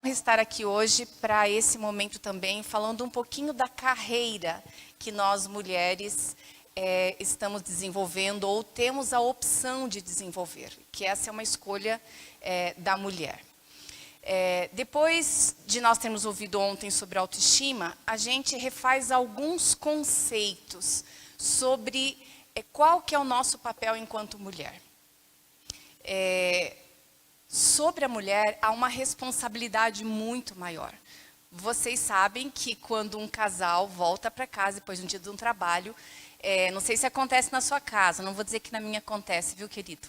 estar aqui hoje para esse momento também, falando um pouquinho da carreira que nós mulheres estamos desenvolvendo ou temos a opção de desenvolver, que essa é uma escolha da mulher. Depois de nós termos ouvido ontem sobre autoestima, a gente refaz alguns conceitos sobre qual que é o nosso papel enquanto mulher. Sobre a mulher, há uma responsabilidade muito maior. Vocês sabem que quando um casal volta para casa depois de um dia de um trabalho, não sei se acontece na sua casa, não vou dizer que na minha acontece, viu, querido?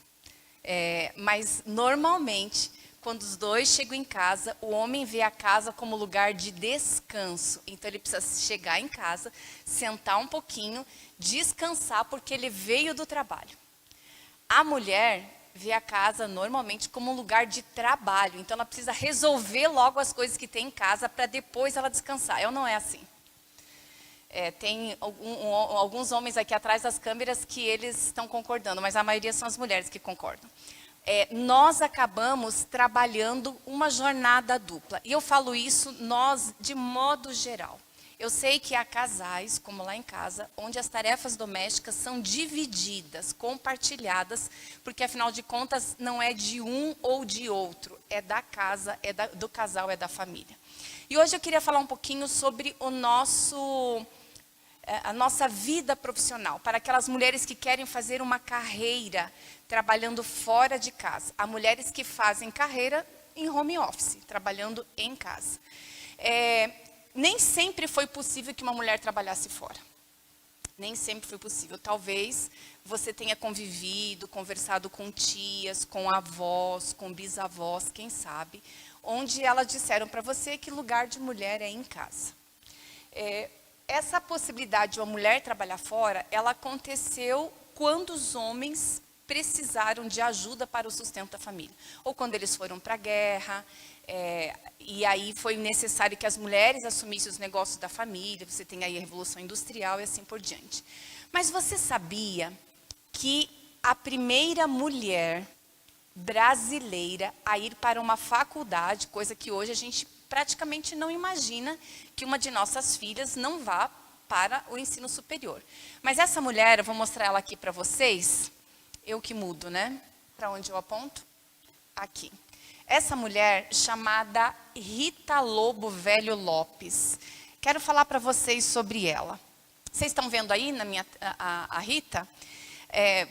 Mas normalmente, quando os dois chegam em casa, o homem vê a casa como lugar de descanso. Então ele precisa chegar em casa, sentar um pouquinho, descansar, porque ele veio do trabalho. A mulher vê a casa normalmente como um lugar de trabalho. Então ela precisa resolver logo as coisas que tem em casa para depois ela descansar. Não é assim. Tem alguns homens aqui atrás das câmeras que eles estão concordando, mas a maioria são as mulheres que concordam. Nós acabamos trabalhando uma jornada dupla. E eu falo isso nós de modo geral. Eu sei que há casais, como lá em casa, onde as tarefas domésticas são divididas, compartilhadas, porque afinal de contas não é de um ou de outro, é da casa, do casal, é da família. E hoje eu queria falar um pouquinho sobre a nossa vida profissional, para aquelas mulheres que querem fazer uma carreira trabalhando fora de casa. Há mulheres que fazem carreira em home office, trabalhando em casa. Nem sempre foi possível que uma mulher trabalhasse fora. Nem sempre foi possível. Talvez você tenha convivido, conversado com tias, com avós, com bisavós, quem sabe, onde elas disseram para você que lugar de mulher é em casa. Essa possibilidade de uma mulher trabalhar fora, ela aconteceu quando os homens precisaram de ajuda para o sustento da família. Ou quando eles foram para a guerra, e aí foi necessário que as mulheres assumissem os negócios da família, você tem aí a Revolução Industrial e assim por diante. Mas você sabia que a primeira mulher brasileira a ir para uma faculdade, coisa que hoje a gente praticamente não imagina que uma de nossas filhas não vá para o ensino superior. Mas essa mulher, eu vou mostrar ela aqui para vocês. Eu que mudo, né? Para onde eu aponto? Aqui. Essa mulher chamada Rita Lobo Velho Lopes. Quero falar para vocês sobre ela. Vocês estão vendo aí a Rita?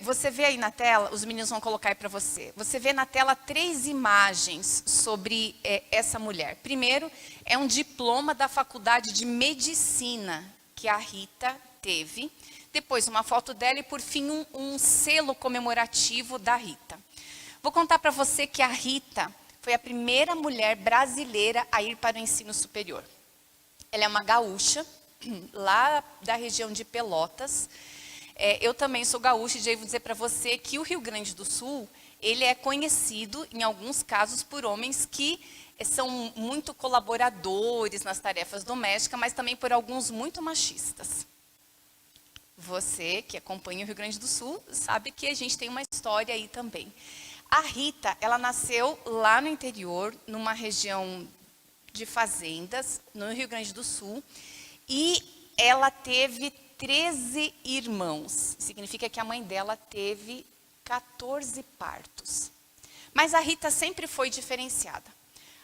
Você vê aí na tela, os meninos vão colocar aí para você. Você vê na tela 3 imagens sobre essa mulher. Primeiro, é um diploma da Faculdade de Medicina que a Rita teve. Depois, uma foto dela e, por fim, um selo comemorativo da Rita. Vou contar para você que a Rita foi a primeira mulher brasileira a ir para o ensino superior. Ela é uma gaúcha, lá da região de Pelotas. Eu também sou gaúcha e devo dizer para você que o Rio Grande do Sul, ele é conhecido, em alguns casos, por homens que são muito colaboradores nas tarefas domésticas, mas também por alguns muito machistas. Você que acompanha o Rio Grande do Sul sabe que a gente tem uma história aí também. A Rita, ela nasceu lá no interior, numa região de fazendas, no Rio Grande do Sul, e ela teve 13 irmãos. Significa que a mãe dela teve 14 partos. Mas a Rita sempre foi diferenciada.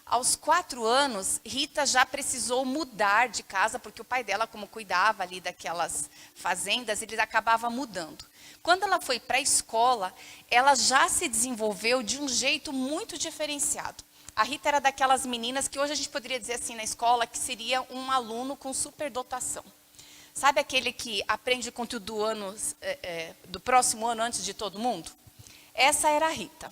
Aos 4 anos, Rita já precisou mudar de casa, porque o pai dela, como cuidava ali daquelas fazendas, ele acabava mudando. Quando ela foi para a escola, ela já se desenvolveu de um jeito muito diferenciado. A Rita era daquelas meninas que hoje a gente poderia dizer assim na escola, que seria um aluno com superdotação. Sabe aquele que aprende o conteúdo do próximo ano antes de todo mundo? Essa era a Rita.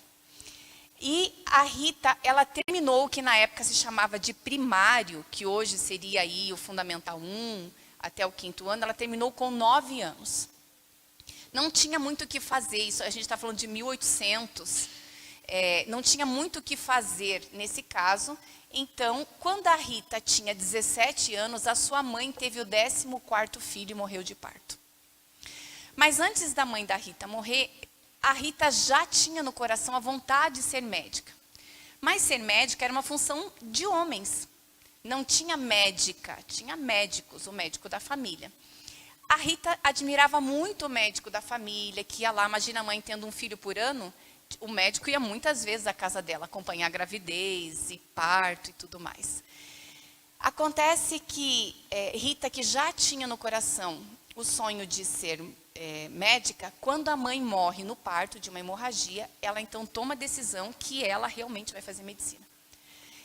E a Rita, ela terminou o que na época se chamava de primário, que hoje seria aí o Fundamental 1 até o 5º ano, ela terminou com 9 anos. Não tinha muito o que fazer, isso a gente está falando de 1800, não tinha muito o que fazer nesse caso. Então, quando a Rita tinha 17 anos, a sua mãe teve o 14º filho e morreu de parto. Mas antes da mãe da Rita morrer, a Rita já tinha no coração a vontade de ser médica. Mas ser médica era uma função de homens. Não tinha médica, tinha médicos, o médico da família. A Rita admirava muito o médico da família, que ia lá, imagina a mãe tendo um filho por ano, o médico ia muitas vezes à casa dela, acompanhar a gravidez e parto e tudo mais. Acontece que Rita, que já tinha no coração o sonho de ser médica, quando a mãe morre no parto de uma hemorragia, ela então toma a decisão que ela realmente vai fazer medicina.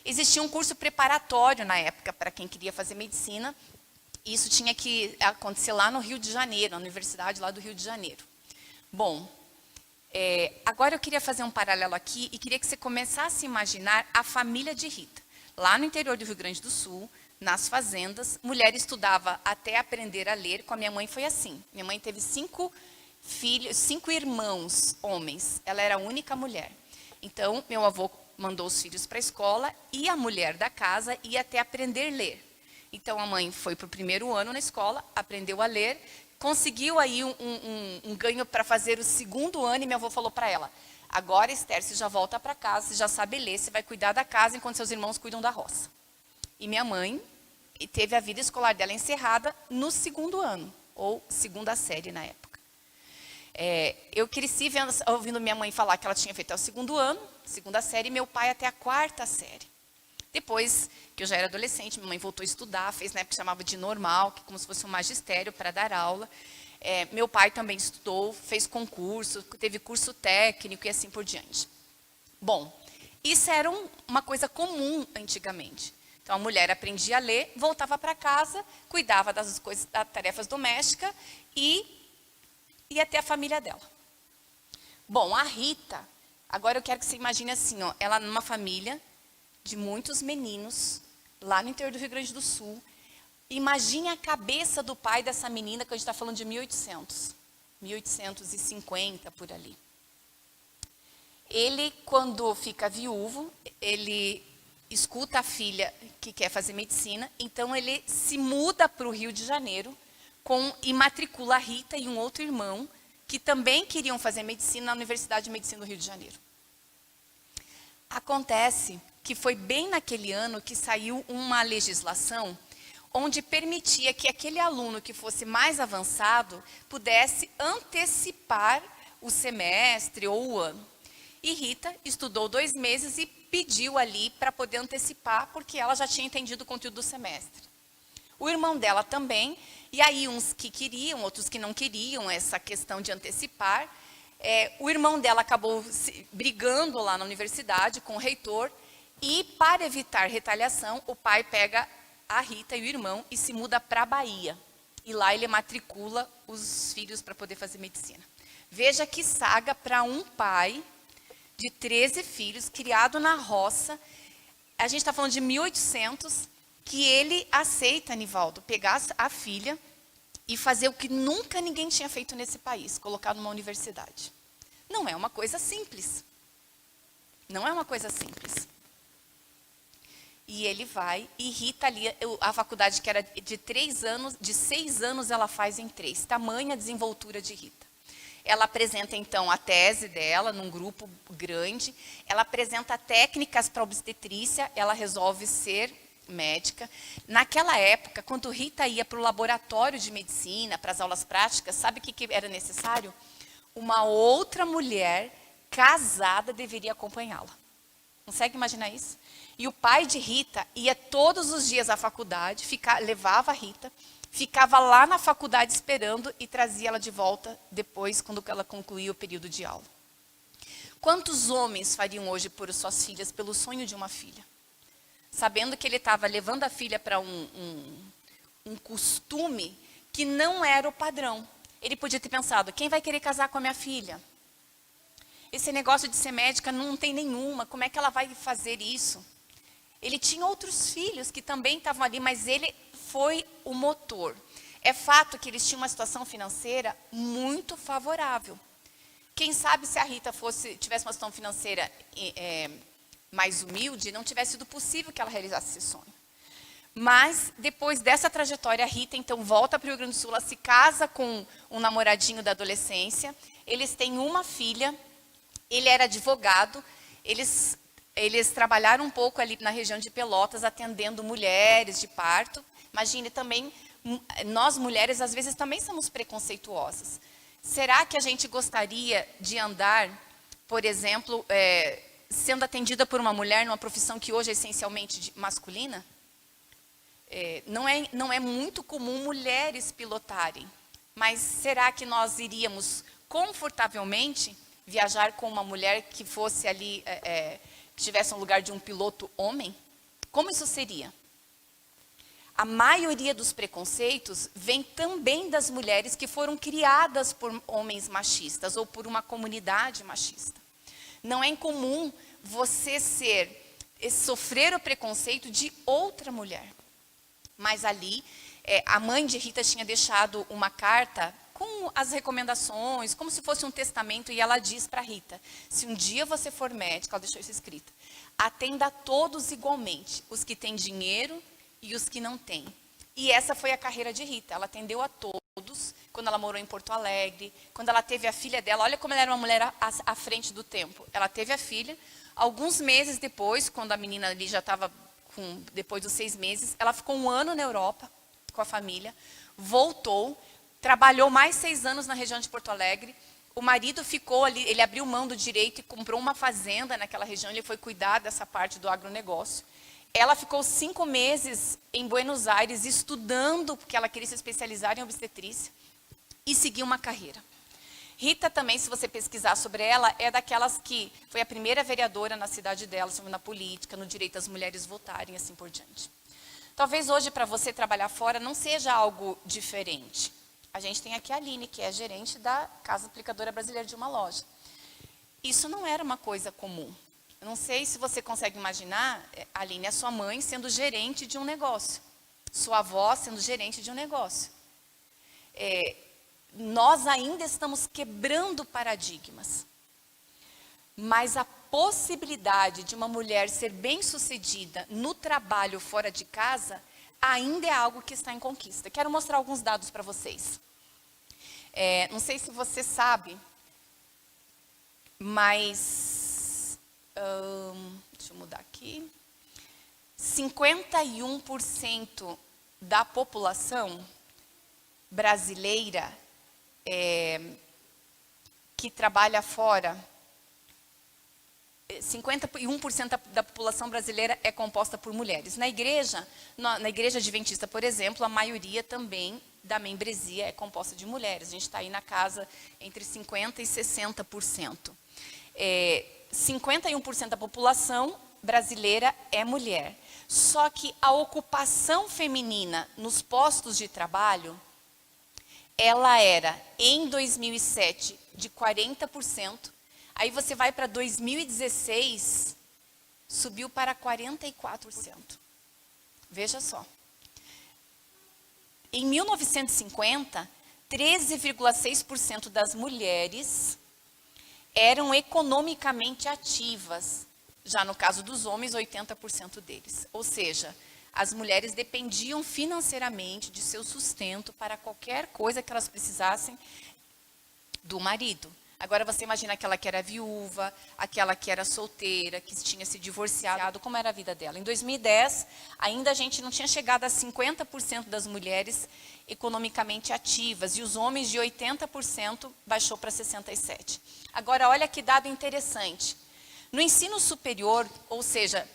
Existia um curso preparatório na época para quem queria fazer medicina. Isso tinha que acontecer lá no Rio de Janeiro, na universidade lá do Rio de Janeiro. Bom, agora eu queria fazer um paralelo aqui e queria que você começasse a imaginar a família de Rita. Lá no interior do Rio Grande do Sul, nas fazendas, mulher estudava até aprender a ler. Com a minha mãe foi assim. Minha mãe teve 5 filhos, 5 irmãos homens. Ela era a única mulher. Então, meu avô mandou os filhos para a escola e a mulher da casa ia até aprender a ler. Então, a mãe foi para o primeiro ano na escola, aprendeu a ler, conseguiu aí um ganho para fazer o segundo ano e meu avô falou para ela, agora, Esther, você já volta para casa, você já sabe ler, você vai cuidar da casa enquanto seus irmãos cuidam da roça. E minha mãe teve a vida escolar dela encerrada no segundo ano, ou segunda série na época. Eu cresci ouvindo minha mãe falar que ela tinha feito até o segundo ano, segunda série, e meu pai até a 4ª série. Depois que eu já era adolescente, minha mãe voltou a estudar, fez na época que chamava de normal, que como se fosse um magistério para dar aula. Meu pai também estudou, fez concurso, teve curso técnico e assim por diante. Bom, isso era uma coisa comum antigamente. Então, a mulher aprendia a ler, voltava para casa, cuidava das tarefas domésticas e ia até a família dela. Bom, a Rita, agora eu quero que você imagine assim, ó, ela numa família de muitos meninos, lá no interior do Rio Grande do Sul. Imagine a cabeça do pai dessa menina, que a gente está falando de 1850, por ali. Ele, quando fica viúvo, ele escuta a filha que quer fazer medicina, então ele se muda para o Rio de Janeiro e matricula a Rita e um outro irmão, que também queriam fazer medicina na Universidade de Medicina do Rio de Janeiro. Acontece que foi bem naquele ano que saiu uma legislação onde permitia que aquele aluno que fosse mais avançado pudesse antecipar o semestre ou o ano. E Rita estudou 2 meses e pediu ali para poder antecipar, porque ela já tinha entendido o conteúdo do semestre. O irmão dela também, e aí uns que queriam, outros que não queriam essa questão de antecipar. O irmão dela acabou brigando lá na universidade com o reitor, e para evitar retaliação, o pai pega a Rita e o irmão e se muda para a Bahia. E lá ele matricula os filhos para poder fazer medicina. Veja que saga para um pai de 13 filhos, criado na roça. A gente está falando de 1800, que ele aceita, Nivaldo, pegar a filha e fazer o que nunca ninguém tinha feito nesse país, colocar numa universidade. Não é uma coisa simples. Não é uma coisa simples. E ele vai, e Rita ali, a faculdade que era de 3 anos, de 6 anos ela faz em 3. Tamanha desenvoltura de Rita. Ela apresenta então a tese dela num grupo grande. Ela apresenta técnicas para obstetrícia, ela resolve ser médica. Naquela época, quando Rita ia para o laboratório de medicina, para as aulas práticas, sabe o que era necessário? Uma outra mulher casada deveria acompanhá-la. Consegue imaginar isso? E o pai de Rita ia todos os dias à faculdade, levava a Rita, ficava lá na faculdade esperando e trazia ela de volta depois, quando ela concluía o período de aula. Quantos homens fariam hoje por suas filhas pelo sonho de uma filha? Sabendo que ele estava levando a filha para um costume que não era o padrão. Ele podia ter pensado, quem vai querer casar com a minha filha? Esse negócio de ser médica não tem nenhuma, como é que ela vai fazer isso? Ele tinha outros filhos que também estavam ali, mas ele foi o motor. É fato que eles tinham uma situação financeira muito favorável. Quem sabe se a Rita tivesse uma situação financeira mais humilde, não tivesse sido possível que ela realizasse esse sonho. Mas, depois dessa trajetória, a Rita, então, volta para o Rio Grande do Sul, ela se casa com um namoradinho da adolescência, eles têm uma filha, ele era advogado, eles Eles trabalharam um pouco ali na região de Pelotas, atendendo mulheres de parto. Imagine também, nós mulheres às vezes também somos preconceituosas. Será que a gente gostaria de andar, por exemplo, sendo atendida por uma mulher numa profissão que hoje é essencialmente masculina? Não é muito comum mulheres pilotarem, mas será que nós iríamos confortavelmente viajar com uma mulher que fosse ali, que tivesse um lugar de um piloto homem? Como isso seria? A maioria dos preconceitos vem também das mulheres que foram criadas por homens machistas ou por uma comunidade machista. Não é incomum você sofrer o preconceito de outra mulher. Mas ali, a mãe de Rita tinha deixado uma carta com as recomendações, como se fosse um testamento, e ela diz para Rita: se um dia você for médica, ela deixou isso escrito, atenda a todos igualmente, os que têm dinheiro e os que não têm. E essa foi a carreira de Rita, ela atendeu a todos, quando ela morou em Porto Alegre, quando ela teve a filha dela, olha como ela era uma mulher à frente do tempo. Ela teve a filha, alguns meses depois, quando a menina ali já estava depois dos 6 meses, ela ficou 1 ano na Europa com a família, voltou, trabalhou mais 6 anos na região de Porto Alegre. O marido ficou ali, ele abriu mão do direito e comprou uma fazenda naquela região, ele foi cuidar dessa parte do agronegócio. Ela ficou 5 meses em Buenos Aires estudando, porque ela queria se especializar em obstetrícia, e seguir uma carreira. Rita também, se você pesquisar sobre ela, é daquelas que foi a primeira vereadora na cidade dela, na política, no direito das mulheres votarem, assim por diante. Talvez hoje para você trabalhar fora não seja algo diferente. A gente tem aqui a Aline, que é gerente da Casa Aplicadora Brasileira de uma loja. Isso não era uma coisa comum. Eu não sei se você consegue imaginar, Aline, a sua mãe sendo gerente de um negócio. Sua avó sendo gerente de um negócio. Nós ainda estamos quebrando paradigmas. Mas a possibilidade de uma mulher ser bem-sucedida no trabalho fora de casa ainda é algo que está em conquista. Quero mostrar alguns dados para vocês. Não sei se você sabe, mas... deixa eu mudar aqui. 51% da população brasileira que trabalha fora, 51% da população brasileira é composta por mulheres. Na igreja adventista, por exemplo, a maioria também da membresia é composta de mulheres. A gente está aí na casa entre 50% e 60%. 51% da população brasileira é mulher. Só que a ocupação feminina nos postos de trabalho, ela era, em 2007, de 40%. Aí você vai para 2016, subiu para 44%. Veja só. Em 1950, 13,6% das mulheres eram economicamente ativas. Já no caso dos homens, 80% deles. Ou seja, as mulheres dependiam financeiramente de seu sustento para qualquer coisa que elas precisassem do marido. Agora você imagina aquela que era viúva, aquela que era solteira, que tinha se divorciado, como era a vida dela. Em 2010, ainda a gente não tinha chegado a 50% das mulheres economicamente ativas, e os homens de 80% baixou para 67%. Agora, olha que dado interessante. No ensino superior, ou seja,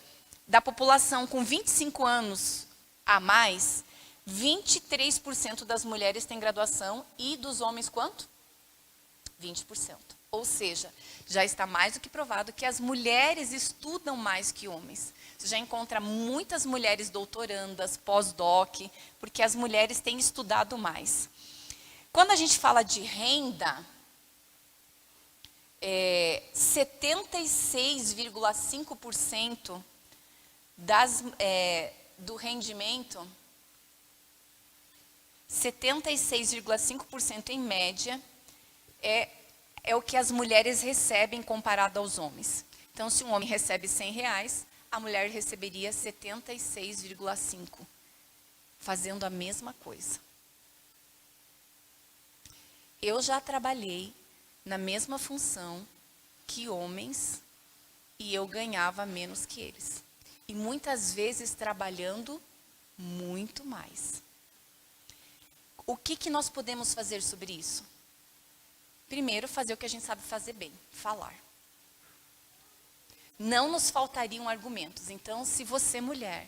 da população com 25 anos a mais, 23% das mulheres têm graduação, e dos homens quanto? 20%. Ou seja, já está mais do que provado que as mulheres estudam mais que homens. Você já encontra muitas mulheres doutorandas, pós-doc, porque as mulheres têm estudado mais. Quando a gente fala de renda, 76,5% do rendimento, 76,5% em média, é o que as mulheres recebem comparado aos homens. Então, se um homem recebe R$100, a mulher receberia 76,5, fazendo a mesma coisa. Eu já trabalhei na mesma função que homens e eu ganhava menos que eles. E muitas vezes trabalhando muito mais. O que nós podemos fazer sobre isso? Primeiro, fazer o que a gente sabe fazer bem, falar. Não nos faltariam argumentos. Então, se você, mulher,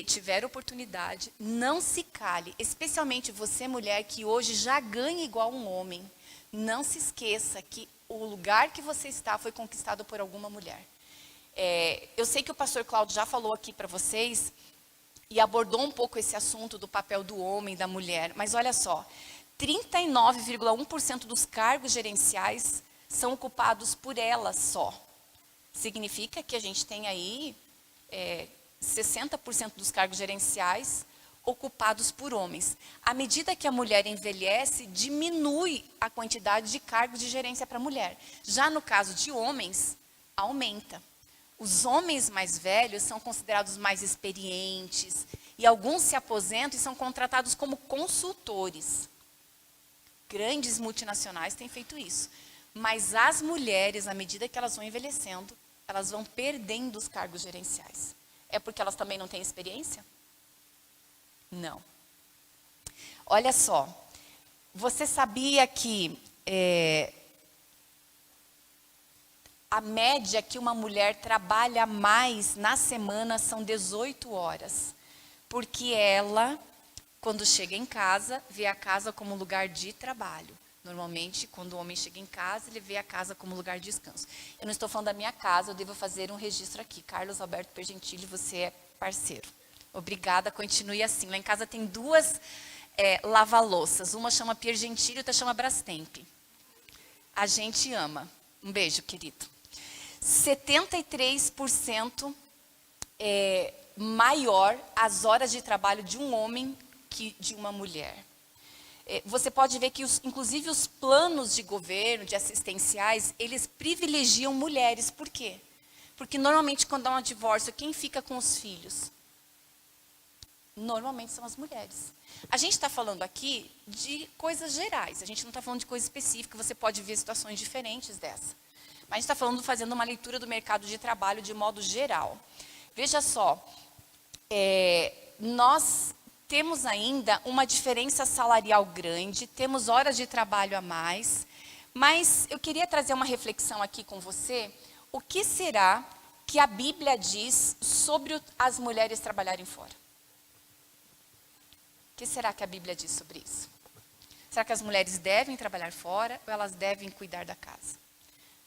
tiver oportunidade, não se cale. Especialmente você, mulher, que hoje já ganha igual um homem. Não se esqueça que o lugar que você está foi conquistado por alguma mulher. Eu sei que o pastor Cláudio já falou aqui para vocês e abordou um pouco esse assunto do papel do homem e da mulher. Mas olha só, 39,1% dos cargos gerenciais são ocupados por elas só. Significa que a gente tem aí 60% dos cargos gerenciais ocupados por homens. À medida que a mulher envelhece, diminui a quantidade de cargos de gerência para a mulher. Já no caso de homens, aumenta. Os homens mais velhos são considerados mais experientes e alguns se aposentam e são contratados como consultores. Grandes multinacionais têm feito isso. Mas as mulheres, à medida que elas vão envelhecendo, elas vão perdendo os cargos gerenciais. É porque elas também não têm experiência? Não. Olha só, você sabia que a média que uma mulher trabalha mais na semana são 18 horas. Porque ela, quando chega em casa, vê a casa como lugar de trabalho. Normalmente, quando o homem chega em casa, ele vê a casa como lugar de descanso. Eu não estou falando da minha casa, eu devo fazer um registro aqui. Carlos Alberto Pergentili, você é parceiro. Obrigada, continue assim. Lá em casa tem duas lava-louças. Uma chama Pergentili e outra chama Brastemp. A gente ama. Um beijo, querido. 73% maior as horas de trabalho de um homem que de uma mulher. Você pode ver que, inclusive, os planos de governo, de assistenciais, eles privilegiam mulheres. Por quê? Porque, normalmente, quando há um divórcio, quem fica com os filhos? Normalmente são as mulheres. A gente está falando aqui de coisas gerais. A gente não está falando de coisa específica. Você pode ver situações diferentes dessa. Mas a gente está falando, fazendo uma leitura do mercado de trabalho de modo geral. Veja só, nós temos ainda uma diferença salarial grande, temos horas de trabalho a mais, mas eu queria trazer uma reflexão aqui com você. O que será que a Bíblia diz sobre as mulheres trabalharem fora? O que será que a Bíblia diz sobre isso? Será que as mulheres devem trabalhar fora ou elas devem cuidar da casa?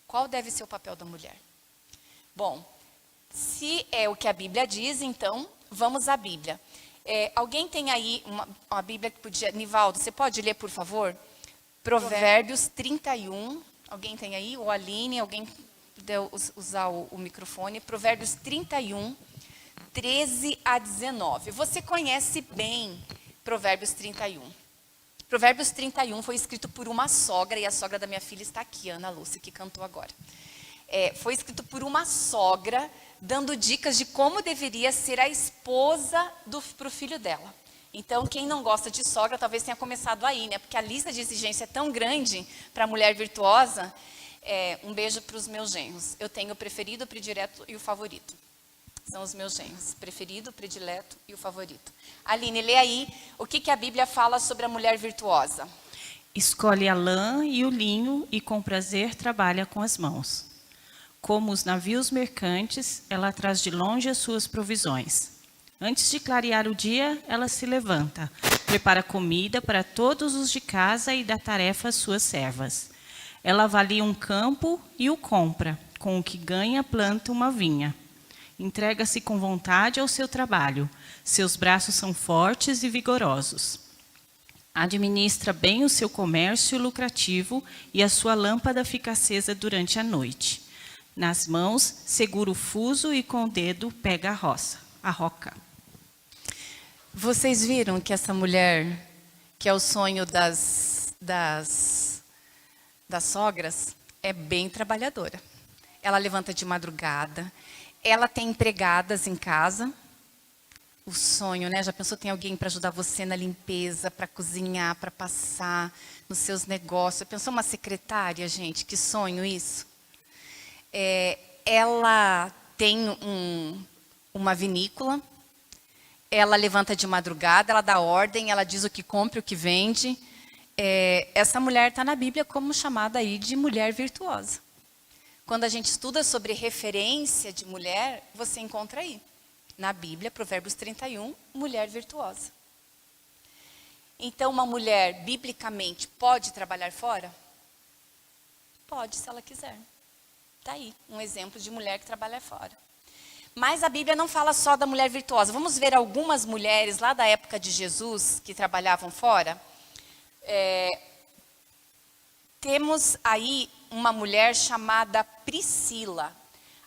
Qual deve ser o papel da mulher? Bom, se é o que a Bíblia diz, então vamos à Bíblia. Alguém tem aí uma Bíblia que podia... Nivaldo, você pode ler, por favor? Provérbios 31. Alguém tem aí? Ou Aline, alguém puder usar o microfone. Provérbios 31, 13 a 19. Você conhece bem Provérbios 31. Provérbios 31 foi escrito por uma sogra, e a sogra da minha filha está aqui, Ana Lúcia, que cantou agora. Foi escrito por uma sogra, dando dicas de como deveria ser a esposa para o filho dela. Então, quem não gosta de sogra, talvez tenha começado aí, né? Porque a lista de exigência é tão grande para a mulher virtuosa. Um beijo para os meus genros. Eu tenho o preferido, o predileto e o favorito. São os meus genros. Preferido, o predileto e o favorito. Aline, lê aí o que a Bíblia fala sobre a mulher virtuosa. Escolhe a lã e o linho e com prazer trabalha com as mãos. Como os navios mercantes, ela traz de longe as suas provisões. Antes de clarear o dia, ela se levanta, prepara comida para todos os de casa e dá tarefa às suas servas. Ela avalia um campo e o compra, com o que ganha planta uma vinha. Entrega-se com vontade ao seu trabalho, seus braços são fortes e vigorosos. Administra bem o seu comércio lucrativo e a sua lâmpada fica acesa durante a noite. Nas mãos, segura o fuso e com o dedo pega a roca. Vocês viram que essa mulher, que é o sonho das sogras, é bem trabalhadora. Ela levanta de madrugada, ela tem empregadas em casa. O sonho, né? Já pensou, tem alguém para ajudar você na limpeza, para cozinhar, para passar nos seus negócios? Já pensou uma secretária, gente? Que sonho isso? ela tem uma vinícola, ela levanta de madrugada, ela dá ordem, ela diz o que compra e o que vende. Essa mulher está na Bíblia como chamada aí de mulher virtuosa. Quando a gente estuda sobre referência de mulher, você encontra aí, na Bíblia, Provérbios 31, mulher virtuosa. Então, uma mulher, biblicamente, pode trabalhar fora? Pode, se ela quiser. Está aí, um exemplo de mulher que trabalha fora. Mas a Bíblia não fala só da mulher virtuosa. Vamos ver algumas mulheres lá da época de Jesus que trabalhavam fora? Temos aí uma mulher chamada Priscila.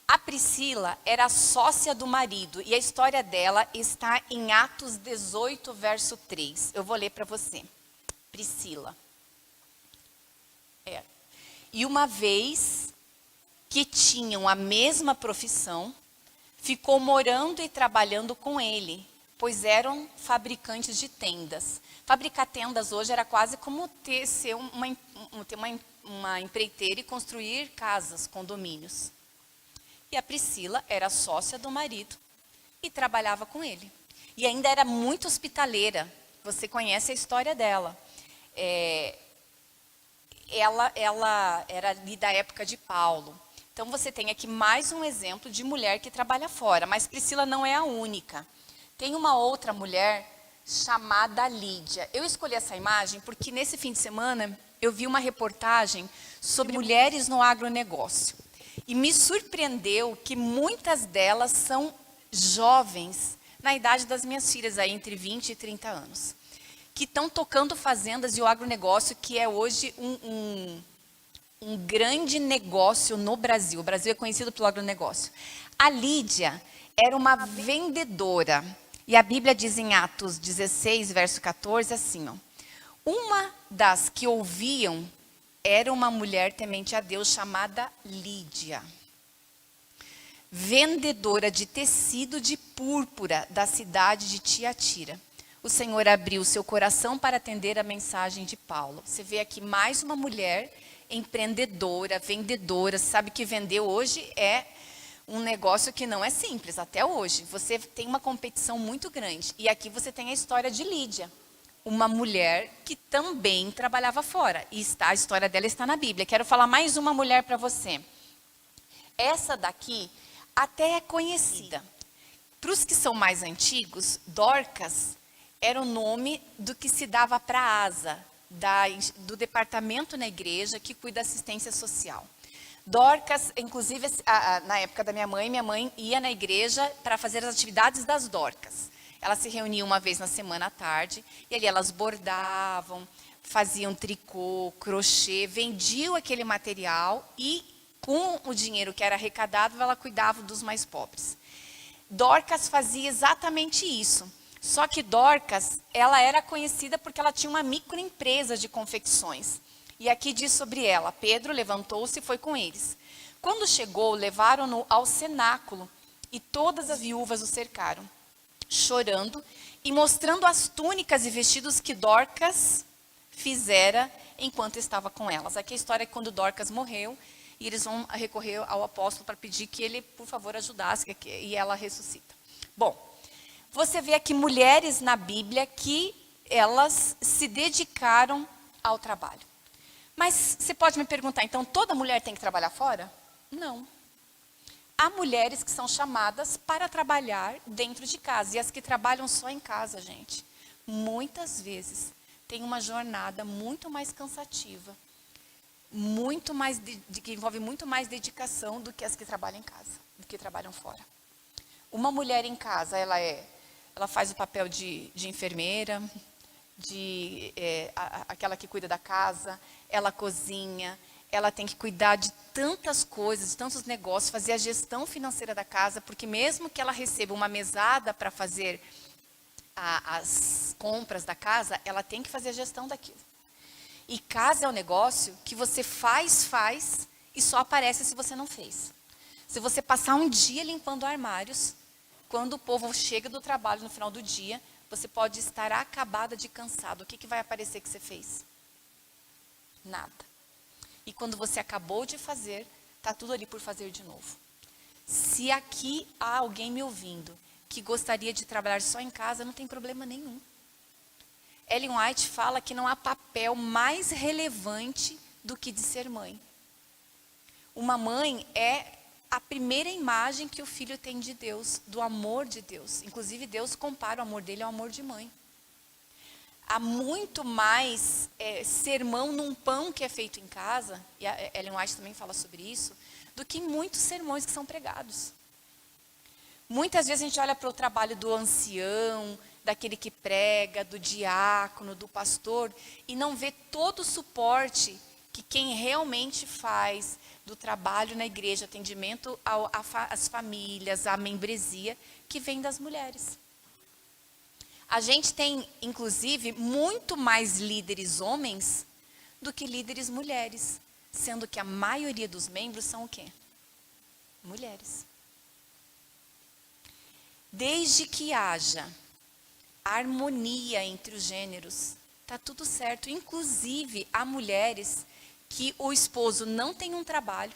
A Priscila era sócia do marido e a história dela está em Atos 18, verso 3. Eu vou ler para você. Priscila. E uma vez que tinham a mesma profissão, ficou morando e trabalhando com ele, pois eram fabricantes de tendas. Fabricar tendas hoje era quase como ter uma empreiteira e construir casas, condomínios. E a Priscila era sócia do marido e trabalhava com ele. E ainda era muito hospitaleira. Você conhece a história dela. Ela era ali da época de Paulo. Então, você tem aqui mais um exemplo de mulher que trabalha fora. Mas Priscila não é a única. Tem uma outra mulher chamada Lídia. Eu escolhi essa imagem porque nesse fim de semana eu vi uma reportagem sobre mulheres no agronegócio. E me surpreendeu que muitas delas são jovens, na idade das minhas filhas, aí entre 20 e 30 anos. Que estão tocando fazendas e o agronegócio, que é hoje um grande negócio no Brasil. O Brasil é conhecido pelo agronegócio. A Lídia era uma vendedora. E a Bíblia diz em Atos 16, verso 14, assim, ó. Uma das que ouviam era uma mulher temente a Deus chamada Lídia, vendedora de tecido de púrpura da cidade de Tiatira. O Senhor abriu seu coração para atender a mensagem de Paulo. Você vê aqui mais uma mulher empreendedora, vendedora. Sabe que vender hoje é um negócio que não é simples, até hoje. Você tem uma competição muito grande. E aqui você tem a história de Lídia, uma mulher que também trabalhava fora. E a história dela está na Bíblia. Quero falar mais uma mulher para você. Essa daqui até é conhecida. Para os que são mais antigos, Dorcas era o nome do que se dava para a asa do departamento na igreja que cuida da assistência social. Dorcas, inclusive, na época da minha mãe ia na igreja para fazer as atividades das Dorcas. Elas se reuniam uma vez na semana à tarde, e ali elas bordavam, faziam tricô, crochê, vendiam aquele material e, com o dinheiro que era arrecadado, ela cuidava dos mais pobres. Dorcas fazia exatamente isso. Só que Dorcas, ela era conhecida porque ela tinha uma microempresa de confecções. E aqui diz sobre ela: Pedro levantou-se e foi com eles. Quando chegou, levaram-no ao cenáculo e todas as viúvas o cercaram, chorando e mostrando as túnicas e vestidos que Dorcas fizera enquanto estava com elas. Aqui a história é quando Dorcas morreu e eles vão recorrer ao apóstolo para pedir que ele, por favor, ajudasse e ela ressuscita. Bom, você vê aqui mulheres na Bíblia que elas se dedicaram ao trabalho. Mas você pode me perguntar, então toda mulher tem que trabalhar fora? Não. Há mulheres que são chamadas para trabalhar dentro de casa. E as que trabalham só em casa, gente, muitas vezes têm uma jornada muito mais cansativa, muito mais que envolve muito mais dedicação do que as que trabalham em casa, do que trabalham fora. Uma mulher em casa, ela faz o papel de enfermeira, aquela que cuida da casa, ela cozinha, ela tem que cuidar de tantas coisas, de tantos negócios, fazer a gestão financeira da casa, porque mesmo que ela receba uma mesada para fazer as compras da casa, ela tem que fazer a gestão daquilo. E casa é um negócio que você faz e só aparece se você não fez. Se você passar um dia limpando armários, quando o povo chega do trabalho no final do dia, você pode estar acabada de cansado. O que vai aparecer que você fez? Nada. E quando você acabou de fazer, está tudo ali por fazer de novo. Se aqui há alguém me ouvindo que gostaria de trabalhar só em casa, não tem problema nenhum. Ellen White fala que não há papel mais relevante do que de ser mãe. Uma mãe é a primeira imagem que o filho tem de Deus, do amor de Deus. Inclusive, Deus compara o amor dele ao amor de mãe. Há muito mais sermão num pão que é feito em casa, e a Ellen White também fala sobre isso, do que em muitos sermões que são pregados. Muitas vezes a gente olha para o trabalho do ancião, daquele que prega, do diácono, do pastor, e não vê todo o suporte que quem realmente faz do trabalho na igreja, atendimento às famílias, à membresia, que vem das mulheres. A gente tem, inclusive, muito mais líderes homens do que líderes mulheres, sendo que a maioria dos membros são o quê? Mulheres. Desde que haja harmonia entre os gêneros, está tudo certo. Inclusive, há mulheres que o esposo não tem um trabalho,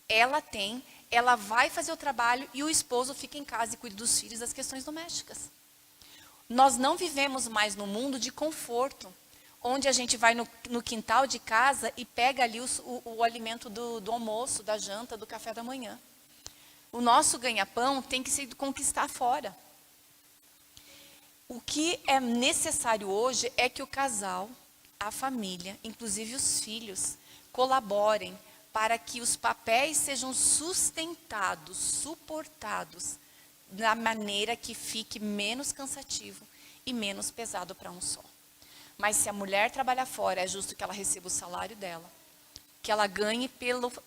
ela vai fazer o trabalho e o esposo fica em casa e cuida dos filhos, das questões domésticas. Nós não vivemos mais no mundo de conforto, onde a gente vai no quintal de casa e pega ali o alimento do almoço, da janta, do café da manhã. O nosso ganha-pão tem que se conquistar fora. O que é necessário hoje é que o casal, a família, inclusive os filhos, colaborem para que os papéis sejam sustentados, suportados, da maneira que fique menos cansativo e menos pesado para um só. Mas se a mulher trabalhar fora, é justo que ela receba o salário dela, que ela ganhe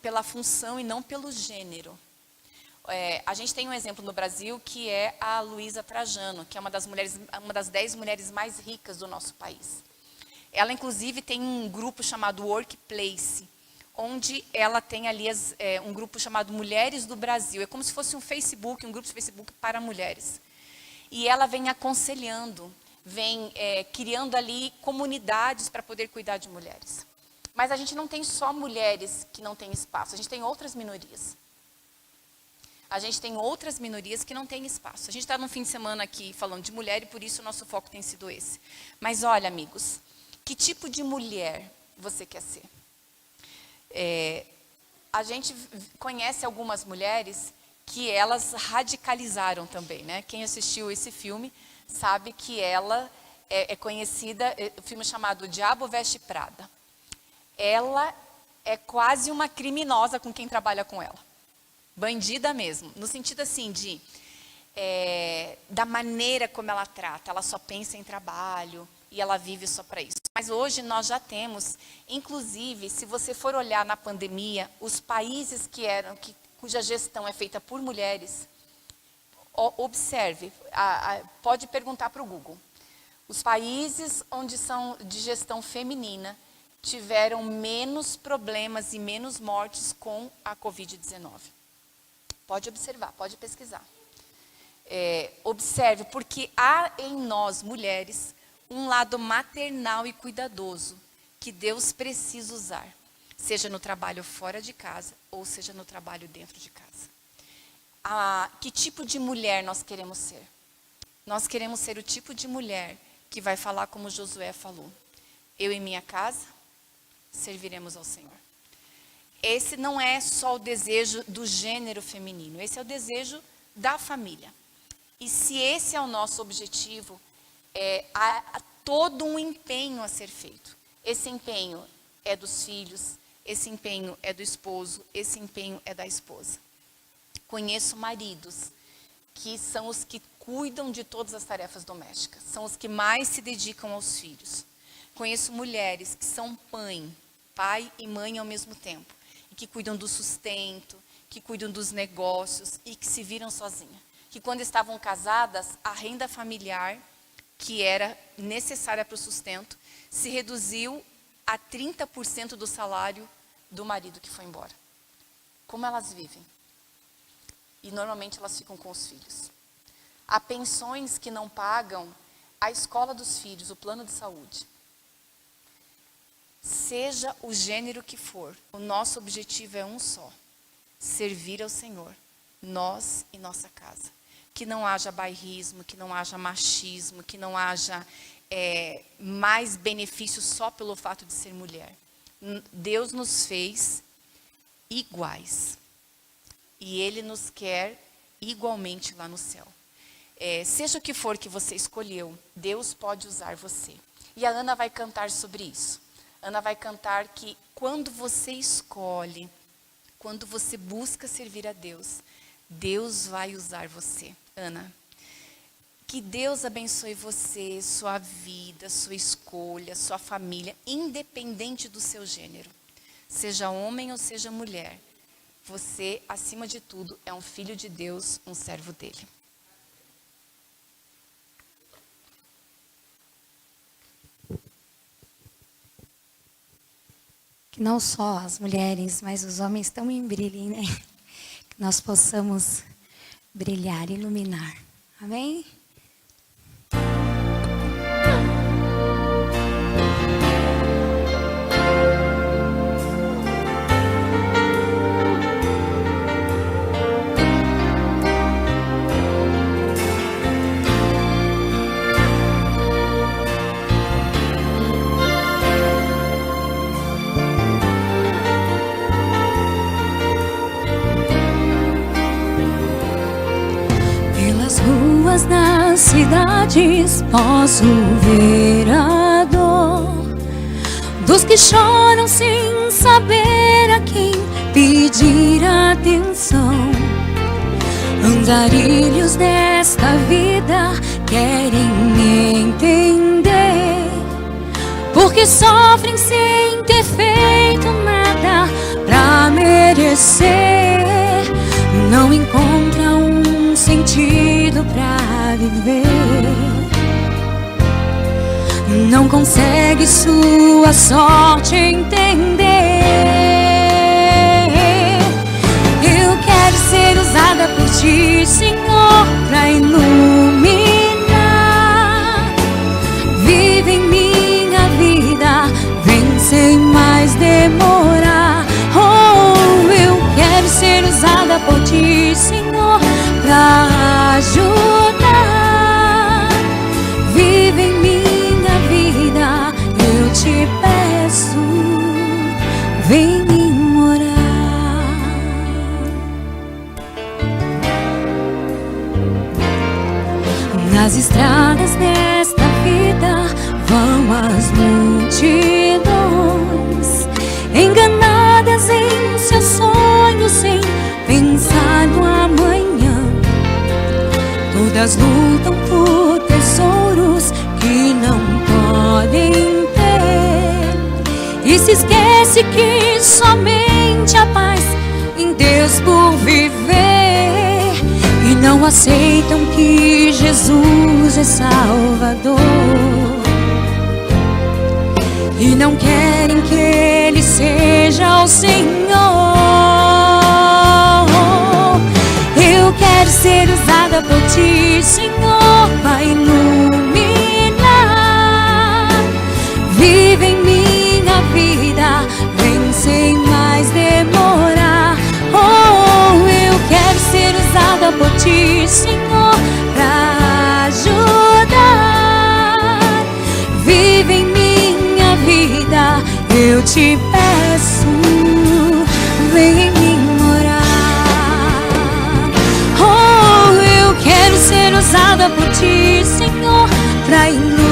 pela função e não pelo gênero. A gente tem um exemplo no Brasil que é a Luísa Trajano, que é uma das 10 mulheres mais ricas do nosso país. Ela, inclusive, tem um grupo chamado Workplace, onde ela tem ali um grupo chamado Mulheres do Brasil. É como se fosse um grupo de Facebook para mulheres. E ela vem aconselhando, vem criando ali comunidades para poder cuidar de mulheres. Mas a gente não tem só mulheres que não têm espaço, a gente tem outras minorias. A gente tem outras minorias que não têm espaço. A gente está num fim de semana aqui falando de mulher e por isso o nosso foco tem sido esse. Mas olha, amigos, que tipo de mulher você quer ser? A gente conhece algumas mulheres que elas radicalizaram também, né? Quem assistiu esse filme sabe que ela é conhecida, o filme chamado O Diabo Veste Prada. Ela é quase uma criminosa com quem trabalha com ela. Bandida mesmo, no sentido assim da maneira como ela trata, ela só pensa em trabalho e ela vive só para isso. Mas hoje nós já temos, inclusive, se você for olhar na pandemia, os países cuja gestão é feita por mulheres, observe, pode perguntar para o Google. Os países onde são de gestão feminina tiveram menos problemas e menos mortes com a Covid-19. Pode observar, pode pesquisar. Observe, porque há em nós, mulheres, um lado maternal e cuidadoso que Deus precisa usar, seja no trabalho fora de casa ou seja no trabalho dentro de casa. Que tipo de mulher nós queremos ser? Nós queremos ser o tipo de mulher que vai falar como Josué falou. Eu e minha casa serviremos ao Senhor. Esse não é só o desejo do gênero feminino, esse é o desejo da família. E se esse é o nosso objetivo, há todo um empenho a ser feito. Esse empenho é dos filhos, esse empenho é do esposo, esse empenho é da esposa. Conheço maridos que são os que cuidam de todas as tarefas domésticas, são os que mais se dedicam aos filhos. Conheço mulheres que são pai e mãe ao mesmo tempo, e que cuidam do sustento, que cuidam dos negócios e que se viram sozinhas. Que quando estavam casadas, a renda familiar, que era necessária para o sustento, se reduziu a 30% do salário do marido que foi embora. Como elas vivem? E normalmente elas ficam com os filhos. Há pensões que não pagam a escola dos filhos, o plano de saúde. Seja o gênero que for, o nosso objetivo é um só: servir ao Senhor. nós e nossa casa. Que não haja bairrismo, que não haja machismo, que não haja mais benefício só pelo fato de ser mulher. Deus nos fez iguais. E Ele nos quer igualmente lá no céu. Seja o que for que você escolheu, Deus pode usar você. E a Ana vai cantar sobre isso. Ana vai cantar que quando você escolhe, quando você busca servir a Deus, Deus vai usar você. Ana, que Deus abençoe você, sua vida, sua escolha, sua família, independente do seu gênero. Seja homem ou seja mulher, você, acima de tudo, é um filho de Deus, um servo dele. Que não só as mulheres, mas os homens também brilhem, né? Que nós possamos brilhar, iluminar. Amém? Nas cidades posso ver a dor dos que choram sem saber a quem pedir atenção. Andarilhos desta vida querem entender porque sofrem sem ter feito nada pra merecer. Não encontram um sentido pra viver, não consegue sua sorte entender. Eu quero ser usada por ti, Senhor, pra iluminar. Vive em minha vida, vem sem mais demorar. Oh, eu quero ser usada por ti, Senhor, pra ajudar. Vive em minha vida, eu te peço, vem me morar. Nas estradas desta vida vão as multidões, enganadas em seus sonhos sem pensar no amanhã. Todas lutam por tesouros que não podem ter e se esquece que somente a paz em Deus por viver, e não aceitam que Jesus é Salvador, e não querem que Ele seja o Senhor. Eu quero ser usada por ti, Senhor, pra iluminar. Vive em minha vida, vem sem mais demorar. Oh, eu quero ser usada por ti, Senhor, pra ajudar. Vive em minha vida, eu te peço, vem me morar. Oh, eu quero ser usada por ti, Senhor, pra iluminar.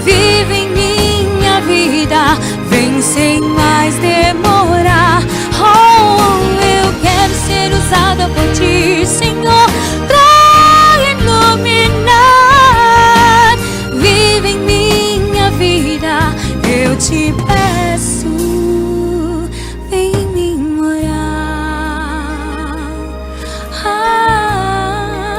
Vive em minha vida, vem sem mais demorar. Oh, eu quero ser usada por ti, Senhor, pra iluminar. Vive em minha vida, eu te peço, vem me morar. Ah,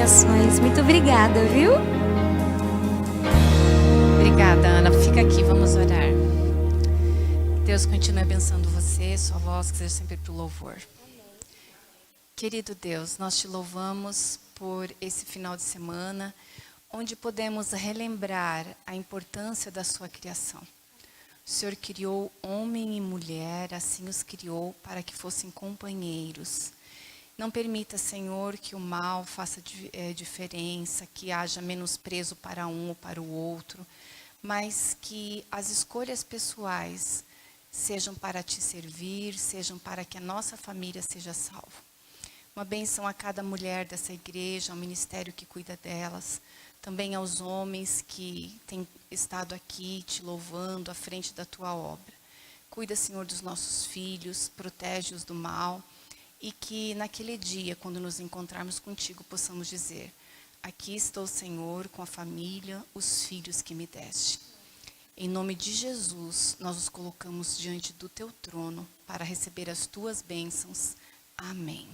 edificações. Muito obrigada, viu? Obrigada, Ana. Fica aqui, vamos orar. Deus continue abençoando você, sua voz, que seja sempre para o louvor. Querido Deus, nós te louvamos por esse final de semana, onde podemos relembrar a importância da sua criação. O Senhor criou homem e mulher, assim os criou para que fossem companheiros. Não permita, Senhor, que o mal faça diferença, que haja menosprezo para um ou para o outro, mas que as escolhas pessoais sejam para te servir, sejam para que a nossa família seja salva. Uma bênção a cada mulher dessa igreja, ao ministério que cuida delas, também aos homens que têm estado aqui te louvando à frente da tua obra. Cuida, Senhor, dos nossos filhos, protege-os do mal e que naquele dia, quando nos encontrarmos contigo, possamos dizer: aqui estou, Senhor, com a família, os filhos que me deste. Em nome de Jesus, nós os colocamos diante do teu trono para receber as tuas bênçãos. Amém.